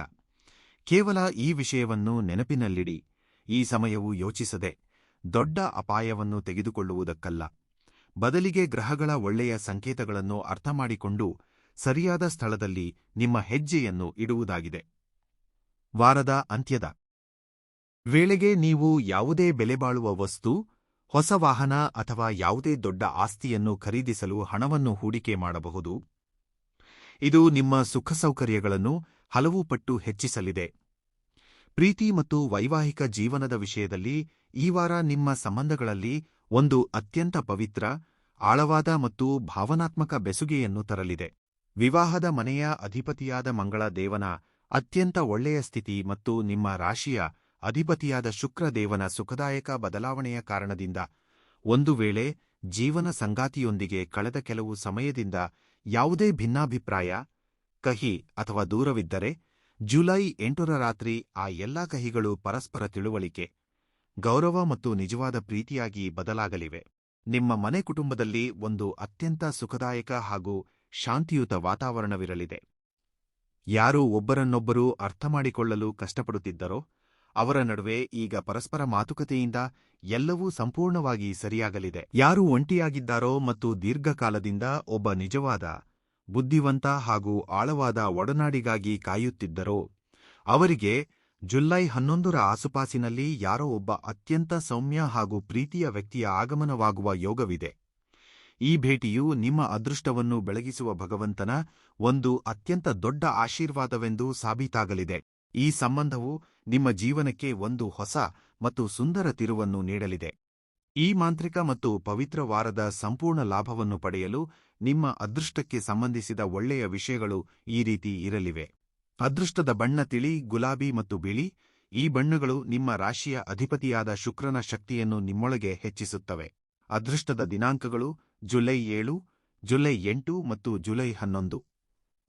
ಕೇವಲ ಈ ವಿಷಯವನ್ನು ನೆನಪಿನಲ್ಲಿಡಿ, ಈ ಸಮಯವು ಯೋಚಿಸದೆ ದೊಡ್ಡ ಅಪಾಯವನ್ನು ತೆಗೆದುಕೊಳ್ಳುವುದಕ್ಕಲ್ಲ, ಬದಲಿಗೆ ಗ್ರಹಗಳ ಒಳ್ಳೆಯ ಸಂಕೇತಗಳನ್ನು ಅರ್ಥಮಾಡಿಕೊಂಡು ಸರಿಯಾದ ಸ್ಥಳದಲ್ಲಿ ನಿಮ್ಮ ಹೆಜ್ಜೆಯನ್ನು ಇಡುವುದಾಗಿದೆ. ವಾರದ ಅಂತ್ಯದ ವೇಳೆಗೆ ನೀವು ಯಾವುದೇ ಬೆಲೆಬಾಳುವ ವಸ್ತು, ಹೊಸ ವಾಹನ ಅಥವಾ ಯಾವುದೇ ದೊಡ್ಡ ಆಸ್ತಿಯನ್ನು ಖರೀದಿಸಲು ಹಣವನ್ನು ಹೂಡಿಕೆ ಮಾಡಬಹುದು. ಇದು ನಿಮ್ಮ ಸುಖಸೌಕರ್ಯಗಳನ್ನು ಹಲವು ಪಟ್ಟು ಹೆಚ್ಚಿಸಲಿದೆ. ಪ್ರೀತಿ ಮತ್ತು ವೈವಾಹಿಕ ಜೀವನದ ವಿಷಯದಲ್ಲಿ ಈ ವಾರ ನಿಮ್ಮ ಸಂಬಂಧಗಳಲ್ಲಿ ಒಂದು ಅತ್ಯಂತ ಪವಿತ್ರ, ಆಳವಾದ ಮತ್ತು ಭಾವನಾತ್ಮಕ ಬೆಸುಗೆಯನ್ನು ತರಲಿದೆ. ವಿವಾಹದ ಮನೆಯ ಅಧಿಪತಿಯಾದ ಮಂಗಳ ದೇವನ ಅತ್ಯಂತ ಒಳ್ಳೆಯ ಸ್ಥಿತಿ ಮತ್ತು ನಿಮ್ಮ ರಾಶಿಯ ಅಧಿಪತಿಯಾದ ಶುಕ್ರ ದೇವನ ಸುಖದಾಯಕ ಬದಲಾವಣೆಯ ಕಾರಣದಿಂದ, ಒಂದು ವೇಳೆ ಜೀವನ ಸಂಗಾತಿಯೊಂದಿಗೆ ಕಳೆದ ಕೆಲವು ಸಮಯದಿಂದ ಯಾವುದೇ ಭಿನ್ನಾಭಿಪ್ರಾಯ, ಕಹಿ ಅಥವಾ ದೂರವಿದ್ದರೆ, ಜುಲೈ 8ರ ರಾತ್ರಿ ಆ ಎಲ್ಲಾ ಕಹಿಗಳು ಪರಸ್ಪರ ತಿಳುವಳಿಕೆ, ಗೌರವ ಮತ್ತು ನಿಜವಾದ ಪ್ರೀತಿಯಾಗಿ ಬದಲಾಗಲಿವೆ. ನಿಮ್ಮ ಮನೆ ಕುಟುಂಬದಲ್ಲಿ ಒಂದು ಅತ್ಯಂತ ಸುಖದಾಯಕ ಹಾಗೂ ಶಾಂತಿಯುತ ವಾತಾವರಣವಿರಲಿದೆ. ಯಾರು ಒಬ್ಬರನ್ನೊಬ್ಬರು ಅರ್ಥಮಾಡಿಕೊಳ್ಳಲು ಕಷ್ಟಪಡುತ್ತಿದ್ದರೋ ಅವರ ನಡುವೆ ಈಗ ಪರಸ್ಪರ ಮಾತುಕತೆಯಿಂದ ಎಲ್ಲವೂ ಸಂಪೂರ್ಣವಾಗಿ ಸರಿಯಾಗಲಿದೆ. ಯಾರು ಒಂಟಿಯಾಗಿದ್ದಾರೋ ಮತ್ತು ದೀರ್ಘಕಾಲದಿಂದ ಒಬ್ಬ ನಿಜವಾದ, ಬುದ್ಧಿವಂತ ಹಾಗೂ ಆಳವಾದ ಒಡನಾಡಿಗಾಗಿ ಕಾಯುತ್ತಿದ್ದರೋ ಅವರಿಗೆ ಜುಲೈ 11ರ ಆಸುಪಾಸಿನಲ್ಲಿ ಯಾರೋ ಒಬ್ಬ ಅತ್ಯಂತ ಸೌಮ್ಯ ಹಾಗೂ ಪ್ರೀತಿಯ ವ್ಯಕ್ತಿಯ ಆಗಮನವಾಗುವ ಯೋಗವಿದೆ. ಈ ಭೇಟಿಯು ನಿಮ್ಮ ಅದೃಷ್ಟವನ್ನು ಬೆಳಗಿಸುವ ಭಗವಂತನ ಒಂದು ಅತ್ಯಂತ ದೊಡ್ಡ ಆಶೀರ್ವಾದವೆಂದು ಸಾಬೀತಾಗಲಿದೆ. ಈ ಸಂಬಂಧವು ನಿಮ್ಮ ಜೀವನಕ್ಕೆ ಒಂದು ಹೊಸ ಮತ್ತು ಸುಂದರ ತಿರುವನ್ನು ನೀಡಲಿದೆ. ಈ ಮಾಂತ್ರಿಕ ಮತ್ತು ಪವಿತ್ರ ವಾರದ ಸಂಪೂರ್ಣ ಲಾಭವನ್ನು ಪಡೆಯಲು ನಿಮ್ಮ ಅದೃಷ್ಟಕ್ಕೆ ಸಂಬಂಧಿಸಿದ ಒಳ್ಳೆಯ ವಿಷಯಗಳು ಈ ರೀತಿ ಇರಲಿವೆ. ಅದೃಷ್ಟದ ಬಣ್ಣ ತಿಳಿ, ಗುಲಾಬಿ ಮತ್ತು ಬಿಳಿ. ಈ ಬಣ್ಣಗಳು ನಿಮ್ಮ ರಾಶಿಯ ಅಧಿಪತಿಯಾದ ಶುಕ್ರನ ಶಕ್ತಿಯನ್ನು ನಿಮ್ಮೊಳಗೆ ಹೆಚ್ಚಿಸುತ್ತವೆ. ಅದೃಷ್ಟದ ದಿನಾಂಕಗಳು ಜುಲೈ 7, ಜುಲೈ 8 ಮತ್ತು ಜುಲೈ 11.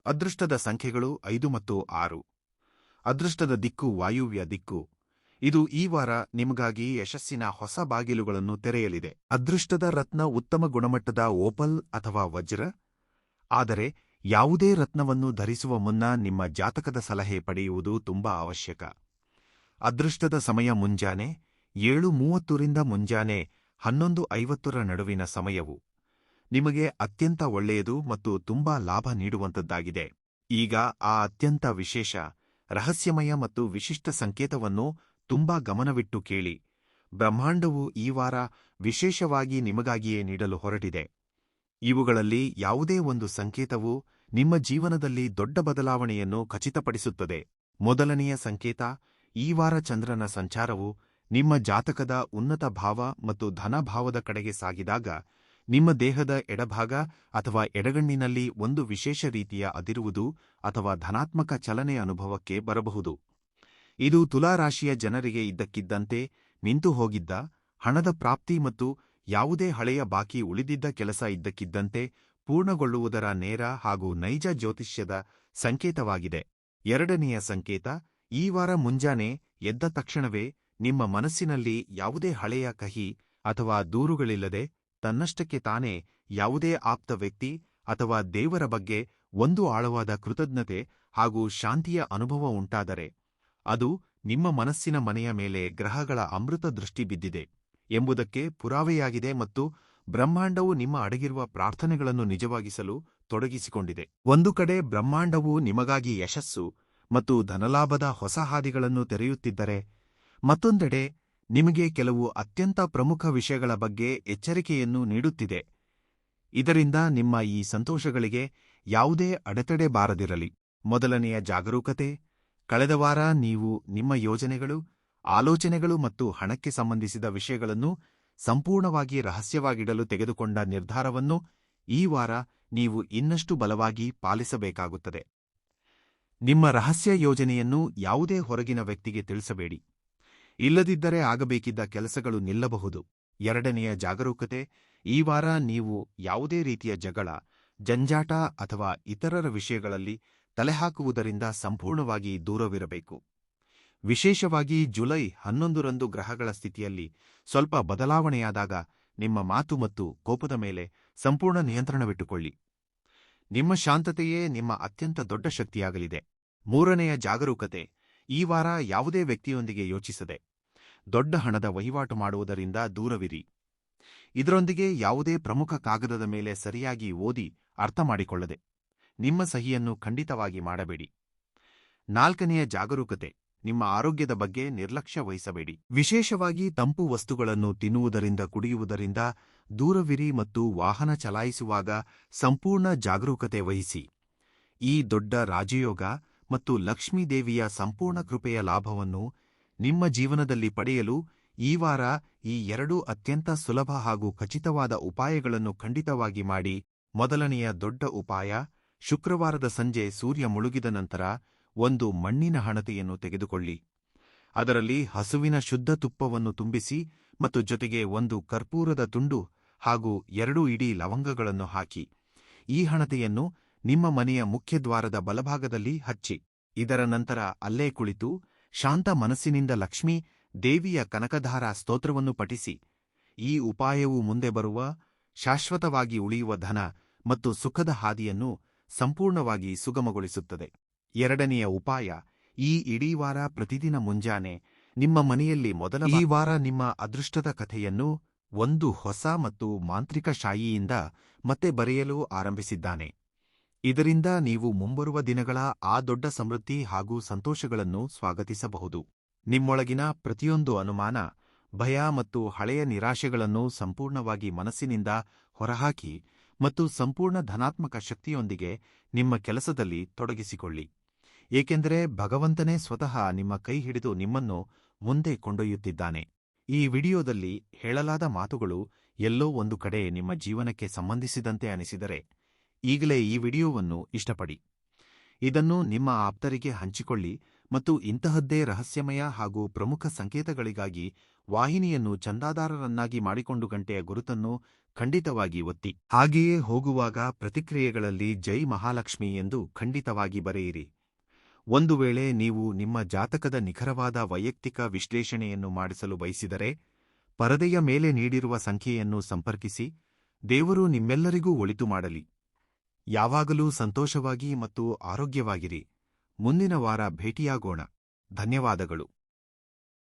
ಅದೃಷ್ಟದ ಸಂಖ್ಯೆಗಳು 5 ಮತ್ತು 6. ಅದೃಷ್ಟದ ದಿಕ್ಕು ವಾಯುವ್ಯ ದಿಕ್ಕು. ಇದು ಈ ವಾರ ನಿಮಗಾಗಿ ಯಶಸ್ಸಿನ ಹೊಸ ಬಾಗಿಲುಗಳನ್ನು ತೆರೆಯಲಿದೆ. ಅದೃಷ್ಟದ ರತ್ನ ಉತ್ತಮ ಗುಣಮಟ್ಟದ ಓಪಲ್ ಅಥವಾ ವಜ್ರ. ಆದರೆ ಯಾವುದೇ ರತ್ನವನ್ನು ಧರಿಸುವ ಮುನ್ನ ನಿಮ್ಮ ಜಾತಕದ ಸಲಹೆ ಪಡೆಯುವುದು ತುಂಬಾ ಅವಶ್ಯಕ. ಅದೃಷ್ಟದ ಸಮಯ ಮುಂಜಾನೆ 7:30 ರಿಂದ ಮುಂಜಾನೆ 11:50 ನಡುವಿನ ಸಮಯವು ನಿಮಗೆ ಅತ್ಯಂತ ಒಳ್ಳೆಯದು ಮತ್ತು ತುಂಬಾ ಲಾಭ ನೀಡುವಂತದ್ದಾಗಿದೆ. ಈಗ ಆ ಅತ್ಯಂತ ವಿಶೇಷ, ರಹಸ್ಯಮಯ ಮತ್ತು ವಿಶಿಷ್ಟ ಸಂಕೇತವನ್ನು ತುಂಬಾ ಗಮನವಿಟ್ಟು ಕೇಳಿ. ಬ್ರಹ್ಮಾಂಡವು ಈ ವಾರ ವಿಶೇಷವಾಗಿ ನಿಮಗಾಗಿಯೇ ನೀಡಲು ಹೊರಟಿದೆ. ಇವುಗಳಲ್ಲಿ ಯಾವುದೇ ಒಂದು ಸಂಕೇತವು ನಿಮ್ಮ ಜೀವನದಲ್ಲಿ ದೊಡ್ಡ ಬದಲಾವಣೆಯನ್ನು ಖಚಿತಪಡಿಸುತ್ತದೆ. ಮೊದಲನೆಯ ಸಂಕೇತ, ಈ ವಾರ ಚಂದ್ರನ ಸಂಚಾರವು ನಿಮ್ಮ ಜಾತಕದ ಉನ್ನತ ಭಾವ ಮತ್ತು ಧನಭಾವದ ಕಡೆಗೆ ಸಾಗಿದಾಗ ನಿಮ್ಮ ದೇಹದ ಎಡಭಾಗ ಅಥವಾ ಎಡಗಣ್ಣಿನಲ್ಲಿ ಒಂದು ವಿಶೇಷ ರೀತಿಯ ಅದಿರುವುದು ಅಥವಾ ಧನಾತ್ಮಕ ಚಲನೆ ಅನುಭವಕ್ಕೆ ಬರಬಹುದು. ಇದು ತುಲಾ ರಾಶಿಯ ಜನರಿಗೆ ಇದ್ದಕ್ಕಿದ್ದಂತೆ ನಿಂತು ಹೋಗಿದ್ದ ಹಣದ ಪ್ರಾಪ್ತಿ ಮತ್ತು ಯಾವುದೇ ಹಳೆಯ ಬಾಕಿ ಉಳಿದಿದ್ದ ಕೆಲಸ ಇದ್ದಕ್ಕಿದ್ದಂತೆ ಪೂರ್ಣಗೊಳ್ಳುವುದರ ನೇರ ಹಾಗೂ ನೈಜ ಜ್ಯೋತಿಷ್ಯದ ಸಂಕೇತವಾಗಿದೆ. ಎರಡನೆಯ ಸಂಕೇತ, ಈ ವಾರ ಮುಂಜಾನೆ ಎದ್ದ ತಕ್ಷಣವೇ ನಿಮ್ಮ ಮನಸ್ಸಿನಲ್ಲಿ ಯಾವುದೇ ಹಳೆಯ ಕಹಿ ಅಥವಾ ದೂರುಗಳಿಲ್ಲದೆ ತನ್ನಷ್ಟಕ್ಕೆ ತಾನೇ ಯಾವುದೇ ಆಪ್ತ ವ್ಯಕ್ತಿ ಅಥವಾ ದೇವರ ಬಗ್ಗೆ ಒಂದು ಆಳವಾದ ಕೃತಜ್ಞತೆ ಹಾಗೂ ಶಾಂತಿಯ ಅನುಭವ ಉಂಟಾದರೆ ಅದು ನಿಮ್ಮ ಮನಸ್ಸಿನ ಮನೆಯ ಮೇಲೆ ಗ್ರಹಗಳ ಅಮೃತ ದೃಷ್ಟಿ ಬಿದ್ದಿದೆ ಎಂಬುದಕ್ಕೆ ಪುರಾವೆಯಾಗಿದೆ ಮತ್ತು ಬ್ರಹ್ಮಾಂಡವು ನಿಮ್ಮ ಅಡಗಿರುವ ಪ್ರಾರ್ಥನೆಗಳನ್ನು ನಿಜವಾಗಿಸಲು ತೊಡಗಿಸಿಕೊಂಡಿದೆ. ಒಂದು ಕಡೆ ಬ್ರಹ್ಮಾಂಡವು ನಿಮಗಾಗಿ ಯಶಸ್ಸು ಮತ್ತು ಧನಲಾಭದ ಹೊಸ ಹಾದಿಗಳನ್ನು ತೆರೆಯುತ್ತಿದ್ದರೆ, ಮತ್ತೊಂದೆಡೆ ನಿಮಗೆ ಕೆಲವು ಅತ್ಯಂತ ಪ್ರಮುಖ ವಿಷಯಗಳ ಬಗ್ಗೆ ಎಚ್ಚರಿಕೆಯನ್ನು ನೀಡುತ್ತಿದೆ. ಇದರಿಂದ ನಿಮ್ಮ ಈ ಸಂತೋಷಗಳಿಗೆ ಯಾವುದೇ ಅಡೆತಡೆ ಬಾರದಿರಲಿ. ಮೊದಲನೆಯ ಜಾಗರೂಕತೆ, ಕಳೆದ ವಾರ ನೀವು ನಿಮ್ಮ ಯೋಜನೆಗಳು, ಆಲೋಚನೆಗಳು ಮತ್ತು ಹಣಕ್ಕೆ ಸಂಬಂಧಿಸಿದ ವಿಷಯಗಳನ್ನು ಸಂಪೂರ್ಣವಾಗಿ ರಹಸ್ಯವಾಗಿಡಲು ತೆಗೆದುಕೊಂಡ ನಿರ್ಧಾರವನ್ನು ಈ ವಾರ ನೀವು ಇನ್ನಷ್ಟು ಬಲವಾಗಿ ಪಾಲಿಸಬೇಕಾಗುತ್ತದೆ. ನಿಮ್ಮ ರಹಸ್ಯ ಯೋಜನೆಯನ್ನು ಯಾವುದೇ ಹೊರಗಿನ ವ್ಯಕ್ತಿಗೆ ತಿಳಿಸಬೇಡಿ. ಇಲ್ಲದಿದ್ದರೆ ಆಗಬೇಕಿದ್ದ ಕೆಲಸಗಳು ನಿಲ್ಲಬಹುದು. ಎರಡನೆಯ ಜಾಗರೂಕತೆ, ಈ ವಾರ ನೀವು ಯಾವುದೇ ರೀತಿಯ ಜಗಳ, ಜಂಜಾಟ ಅಥವಾ ಇತರರ ವಿಷಯಗಳಲ್ಲಿ ತಲೆಹಾಕುವುದರಿಂದ ಸಂಪೂರ್ಣವಾಗಿ ದೂರವಿರಬೇಕು. ವಿಶೇಷವಾಗಿ ಜುಲೈ 11ರಂದು ಗ್ರಹಗಳ ಸ್ಥಿತಿಯಲ್ಲಿ ಸ್ವಲ್ಪ ಬದಲಾವಣೆಯಾದಾಗ ನಿಮ್ಮ ಮಾತು ಮತ್ತು ಕೋಪದ ಮೇಲೆ ಸಂಪೂರ್ಣ ನಿಯಂತ್ರಣವಿಟ್ಟುಕೊಳ್ಳಿ. ನಿಮ್ಮ ಶಾಂತತೆಯೇ ನಿಮ್ಮ ಅತ್ಯಂತ ದೊಡ್ಡ ಶಕ್ತಿಯಾಗಲಿದೆ. ಮೂರನೆಯ ಜಾಗರೂಕತೆ, ಈ ವಾರ ಯಾವುದೇ ವ್ಯಕ್ತಿಯೊಂದಿಗೆ ಯೋಚಿಸದೆ ದೊಡ್ಡ ಹಣದ ವಹಿವಾಟು ಮಾಡುವುದರಿಂದ ದೂರವಿರಿ. ಇದರೊಂದಿಗೆ ಯಾವುದೇ ಪ್ರಮುಖ ಕಾಗದದ ಮೇಲೆ ಸರಿಯಾಗಿ ಓದಿ ಅರ್ಥ ಮಾಡಿಕೊಳ್ಳದೆ ನಿಮ್ಮ ಸಹಿಯನ್ನು ಖಂಡಿತವಾಗಿ ಮಾಡಬೇಡಿ. ನಾಲ್ಕನೆಯ ಜಾಗರೂಕತೆ, ನಿಮ್ಮ ಆರೋಗ್ಯದ ಬಗ್ಗೆ ನಿರ್ಲಕ್ಷ್ಯ ವಹಿಸಬೇಡಿ. ವಿಶೇಷವಾಗಿ ತಂಪು ವಸ್ತುಗಳನ್ನು ತಿನ್ನುವುದರಿಂದ, ಕುಡಿಯುವುದರಿಂದ ದೂರವಿರಿ ಮತ್ತು ವಾಹನ ಚಲಾಯಿಸುವಾಗ ಸಂಪೂರ್ಣ ಜಾಗರೂಕತೆ ವಹಿಸಿ. ಈ ದೊಡ್ಡ ರಾಜಯೋಗ ಮತ್ತು ಲಕ್ಷ್ಮೀದೇವಿಯ ಸಂಪೂರ್ಣ ಕೃಪೆಯ ಲಾಭವನ್ನು ನಿಮ್ಮ ಜೀವನದಲ್ಲಿ ಪಡೆಯಲು ಈ ವಾರ ಈ ಎರಡೂ ಅತ್ಯಂತ ಸುಲಭ ಹಾಗೂ ಖಚಿತವಾದ ಉಪಾಯಗಳನ್ನು ಖಂಡಿತವಾಗಿ ಮಾಡಿ. ಮೊದಲನೆಯ ದೊಡ್ಡ ಉಪಾಯ, ಶುಕ್ರವಾರದ ಸಂಜೆ ಸೂರ್ಯ ಮುಳುಗಿದ ನಂತರ ಒಂದು ಮಣ್ಣಿನ ಹಣತೆಯನ್ನು ತೆಗೆದುಕೊಳ್ಳಿ. ಅದರಲ್ಲಿ ಹಸುವಿನ ಶುದ್ಧ ತುಪ್ಪವನ್ನು ತುಂಬಿಸಿ ಮತ್ತು ಜೊತೆಗೆ ಒಂದು ಕರ್ಪೂರದ ತುಂಡು ಹಾಗೂ 2 ಇಡೀ ಲವಂಗಗಳನ್ನು ಹಾಕಿ. ಈ ಹಣತೆಯನ್ನು ನಿಮ್ಮ ಮನೆಯ ಮುಖ್ಯದ್ವಾರದ ಬಲಭಾಗದಲ್ಲಿ ಹಚ್ಚಿ. ಇದರ ನಂತರ ಅಲ್ಲೇ ಕುಳಿತು ಶಾಂತ ಮನಸ್ಸಿನಿಂದ ಲಕ್ಷ್ಮೀ ದೇವಿಯ ಕನಕಧಾರಾ ಸ್ತೋತ್ರವನ್ನು ಪಠಿಸಿ. ಈ ಉಪಾಯವು ಮುಂದೆ ಬರುವ ಶಾಶ್ವತವಾಗಿ ಉಳಿಯುವ ಧನ ಮತ್ತು ಸುಖದ ಹಾದಿಯನ್ನು ಸಂಪೂರ್ಣವಾಗಿ ಸುಗಮಗೊಳಿಸುತ್ತದೆ. ಎರಡನೆಯ ಉಪಾಯ, ಈ ಇಡೀ ವಾರ ಪ್ರತಿದಿನ ಮುಂಜಾನೆ ನಿಮ್ಮ ಮನೆಯಲ್ಲಿ ಈ ವಾರ ನಿಮ್ಮ ಅದೃಷ್ಟದ ಕಥೆಯನ್ನು ಒಂದು ಹೊಸ ಮತ್ತು ಮಾಂತ್ರಿಕ ಶಾಯಿಯಿಂದ ಮತ್ತೆ ಬರೆಯಲು ಆರಂಭಿಸಿದ್ದಾನೆ. ಇದರಿಂದ ನೀವು ಮುಂಬರುವ ದಿನಗಳ ಆ ದೊಡ್ಡ ಸಮೃದ್ಧಿ ಹಾಗೂ ಸಂತೋಷಗಳನ್ನು ಸ್ವಾಗತಿಸಬಹುದು. ನಿಮ್ಮೊಳಗಿನ ಪ್ರತಿಯೊಂದು ಅನುಮಾನ, ಭಯ ಮತ್ತು ಹಳೆಯ ನಿರಾಶೆಗಳನ್ನು ಸಂಪೂರ್ಣವಾಗಿ ಮನಸ್ಸಿನಿಂದ ಹೊರಹಾಕಿ ಮತ್ತು ಸಂಪೂರ್ಣ ಧನಾತ್ಮಕ ಶಕ್ತಿಯೊಂದಿಗೆ ನಿಮ್ಮ ಕೆಲಸದಲ್ಲಿ ತೊಡಗಿಸಿಕೊಳ್ಳಿ. ಏಕೆಂದರೆ ಭಗವಂತನೇ ಸ್ವತಃ ನಿಮ್ಮ ಕೈ ಹಿಡಿದು ನಿಮ್ಮನ್ನು ಮುಂದೆ ಕೊಂಡೊಯ್ಯುತ್ತಿದ್ದಾನೆ. ಈ ವಿಡಿಯೋದಲ್ಲಿ ಹೇಳಲಾದ ಮಾತುಗಳು ಎಲ್ಲೋ ಒಂದು ಕಡೆ ನಿಮ್ಮ ಜೀವನಕ್ಕೆ ಸಂಬಂಧಿಸಿದಂತೆ ಅನಿಸಿದರೆ ಈಗಲೇ ಈ ವಿಡಿಯೋವನ್ನು ಇಷ್ಟಪಡಿ. ಇದನ್ನು ನಿಮ್ಮ ಆಪ್ತರಿಗೆ ಹಂಚಿಕೊಳ್ಳಿ ಮತ್ತು ಇಂತಹದ್ದೇ ರಹಸ್ಯಮಯ ಹಾಗೂ ಪ್ರಮುಖ ಸಂಕೇತಗಳಿಗಾಗಿ ವಾಹಿನಿಯನ್ನು ಚಂದಾದಾರರನ್ನಾಗಿ ಮಾಡಿಕೊಂಡು ಗಂಟೆಯ ಗುರುತನ್ನು ಖಂಡಿತವಾಗಿ ಒತ್ತಿ. ಹಾಗೆಯೇ ಹೋಗುವಾಗ ಪ್ರತಿಕ್ರಿಯೆಗಳಲ್ಲಿ ಜೈ ಮಹಾಲಕ್ಷ್ಮಿ ಎಂದು ಖಂಡಿತವಾಗಿ ಬರೆಯಿರಿ. ಒಂದು ವೇಳೆ ನೀವು ನಿಮ್ಮ ಜಾತಕದ ನಿಖರವಾದ ವೈಯಕ್ತಿಕ ವಿಶ್ಲೇಷಣೆಯನ್ನು ಮಾಡಿಸಲು ಬಯಸಿದರೆ ಪರದೆಯ ಮೇಲೆ ನೀಡಿರುವ ಸಂಖ್ಯೆಯನ್ನು ಸಂಪರ್ಕಿಸಿ. ದೇವರು ನಿಮ್ಮೆಲ್ಲರಿಗೂ ಒಳಿತು ಮಾಡಲಿ. ಯಾವಾಗಲೂ ಸಂತೋಷವಾಗಿ ಮತ್ತು ಆರೋಗ್ಯವಾಗಿರಿ. ಮುಂದಿನ ವಾರ ಭೇಟಿಯಾಗೋಣ. ಧನ್ಯವಾದಗಳು.